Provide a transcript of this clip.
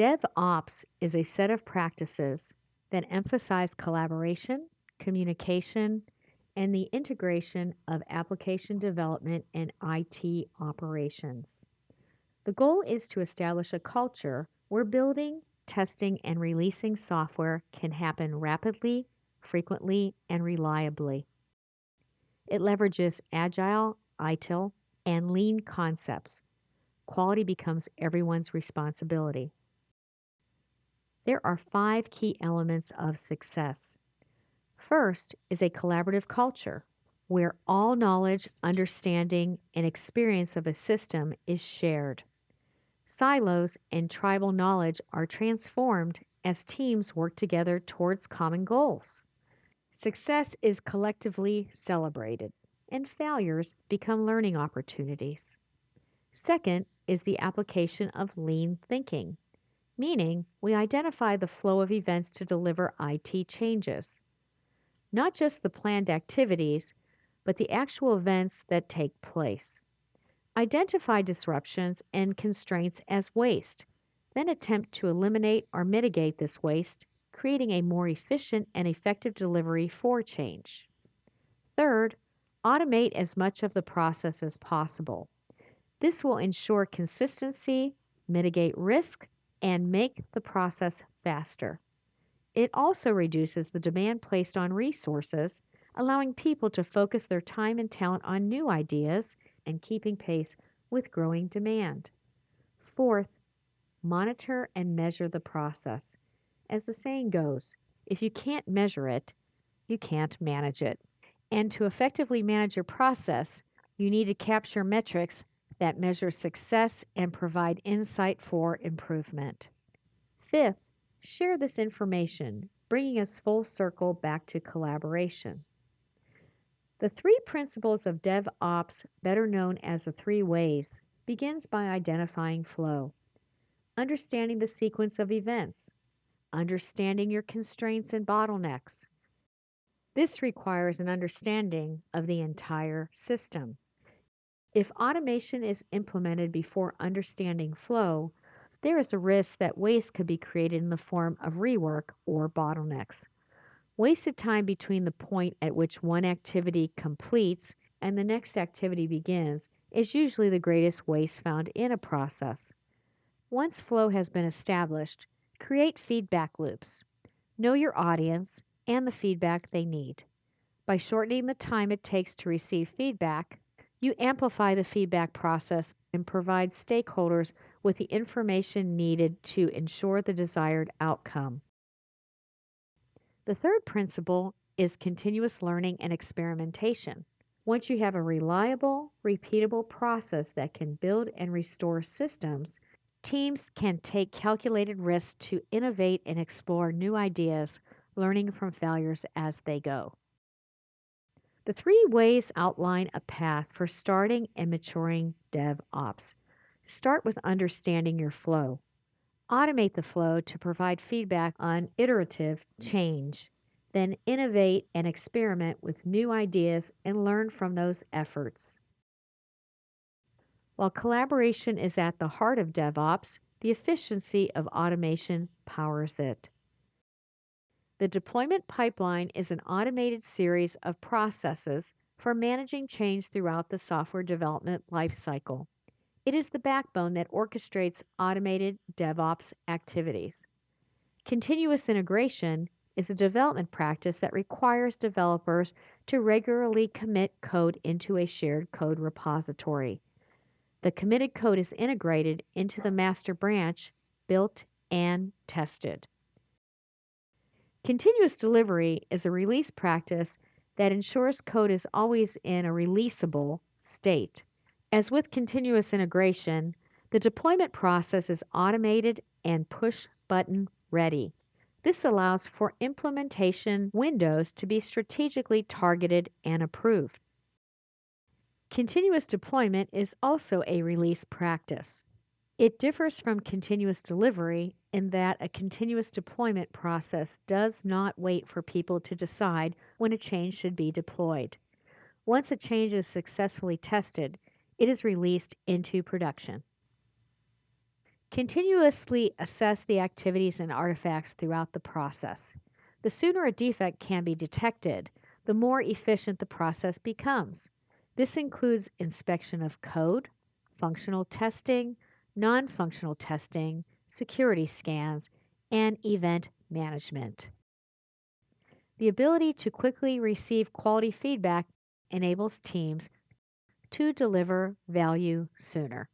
DevOps is a set of practices that emphasize collaboration, communication, and the integration of application development and IT operations. The goal is to establish a culture where building, testing, and releasing software can happen rapidly, frequently, and reliably. It leverages agile, ITIL, and lean concepts. Quality becomes everyone's responsibility. There are 5 key elements of success. First is a collaborative culture where all knowledge, understanding, and experience of a system is shared. Silos and tribal knowledge are transformed as teams work together towards common goals. Success is collectively celebrated, and failures become learning opportunities. Second is the application of lean thinking, meaning we identify the flow of events to deliver IT changes. Not just the planned activities, but the actual events that take place. Identify disruptions and constraints as waste, then attempt to eliminate or mitigate this waste, creating a more efficient and effective delivery for change. Third, automate as much of the process as possible. This will ensure consistency, mitigate risk, and make the process faster. It also reduces the demand placed on resources, allowing people to focus their time and talent on new ideas and keeping pace with growing demand. Fourth, monitor and measure the process. As the saying goes, if you can't measure it, you can't manage it. And to effectively manage your process, you need to capture metrics that measure success and provide insight for improvement. Fifth, share this information, bringing us full circle back to collaboration. The 3 principles of DevOps, better known as the 3 ways, begins by identifying flow, understanding the sequence of events, understanding your constraints and bottlenecks. This requires an understanding of the entire system. If automation is implemented before understanding flow, there is a risk that waste could be created in the form of rework or bottlenecks. Wasted time between the point at which one activity completes and the next activity begins is usually the greatest waste found in a process. Once flow has been established, create feedback loops. Know your audience and the feedback they need. By shortening the time it takes to receive feedback, you amplify the feedback process and provide stakeholders with the information needed to ensure the desired outcome. The third principle is continuous learning and experimentation. Once you have a reliable, repeatable process that can build and restore systems, teams can take calculated risks to innovate and explore new ideas, learning from failures as they go. The 3 ways outline a path for starting and maturing DevOps. Start with understanding your flow. Automate the flow to provide feedback on iterative change. Then innovate and experiment with new ideas and learn from those efforts. While collaboration is at the heart of DevOps, the efficiency of automation powers it. The deployment pipeline is an automated series of processes for managing change throughout the software development lifecycle. It is the backbone that orchestrates automated DevOps activities. Continuous integration is a development practice that requires developers to regularly commit code into a shared code repository. The committed code is integrated into the master branch, built and tested. Continuous delivery is a release practice that ensures code is always in a releasable state. As with continuous integration, the deployment process is automated and push-button ready. This allows for implementation windows to be strategically targeted and approved. Continuous deployment is also a release practice. It differs from continuous delivery in that a continuous deployment process does not wait for people to decide when a change should be deployed. Once a change is successfully tested, it is released into production. Continuously assess the activities and artifacts throughout the process. The sooner a defect can be detected, the more efficient the process becomes. This includes inspection of code, functional testing, non functional testing, security scans, and event management. The ability to quickly receive quality feedback enables teams to deliver value sooner.